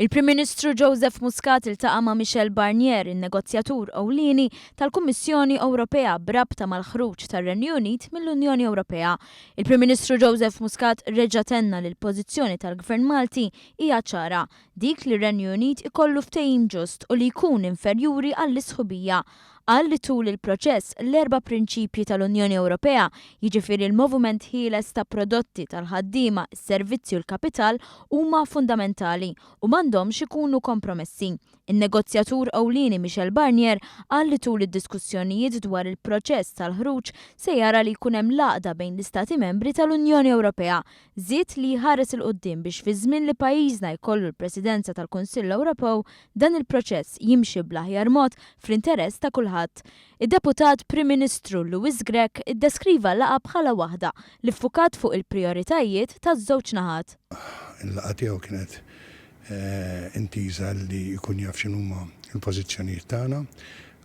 Il-Prim Ministru Joseph Muscat iltaqa' ma' Michel Barnier, in-negozjatur ewlieni tal-Kummissjoni Ewropea b'rabta mal-ħruġ tar-Renju Unit mill-Unjoni Ewropea. Il-Prim Ministru Joseph Muscat reġa' tenna li l-pożizzjoni tal-Gvern Malti hija ċara, dik li r-Renju Unit ikollu ftehim ġust u li jkun inferjuri għall-isħubija. Qal li tul il-proċess l-erba' prinċipji tal-Unjoni Ewropea, jiġifieri l-moviment ħieles ta' prodotti tal-ħaddiema, is-servizzi u l-kapital huma fundamentali u m'għandhomx ikunu kompromessi. In-negozjatur ewlieni Michel Barnier qal li tul id-diskussjonijiet dwar il-proċess tal-ħruġ se jara li jkun hemm laqda bejn l-Istati Membri tal-Unjoni Ewropea. Żied li jħares il quddiem biex fi żmien li pajjiżna jkollu l-Presidenza tal-Kunsill Ewropew dan il-proċess jimxi bl-aħjar mod fl-interess ta' kulħadd. Id-Deputat Prim Ministru Louis Grech iddeskriva l-laqgħa bħala waħda li ffukat fuq il-prijoritajiet taż-żewġ naħat. Il-laqgħa tiegħu kienet intiża li jkun jaf x'inhuma l-pożizzjonijiet tagħna.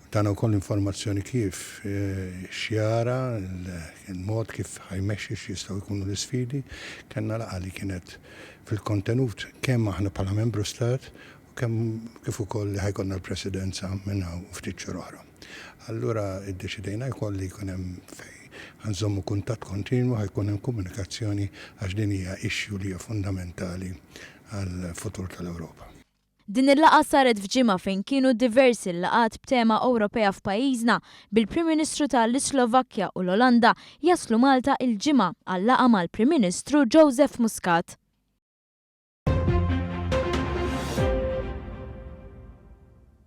Tagħna wkoll informazzjoni kif xjara il-mod kif ħajmexxi x'jistgħu jkunu l-isfidi. Kellna laqgħa li kienet fil-kontenut kemm aħna bħala membru stat u kemm kif ukoll li ħajkollna l-presidenza minn hawn ftit xhur oħra. Allura iddeċidejna jkoll li jkun hemm ħanżommu kuntatt kontinwu, ħajkun hemm komunikazzjoni għax din hija issue li hija fundamentali għall-futur tal-Ewropa. Din il-laqgħa saret f'ġimgħa fejn kienu diversi l-laqgħat b'tema Ewropea f'pajjiżna bil-Prim Ministru tal-Slovakkja u l-Olanda jaslu Malta il-ġimgħa għal laqgħa mal-Prim Ministru Joseph Muscat.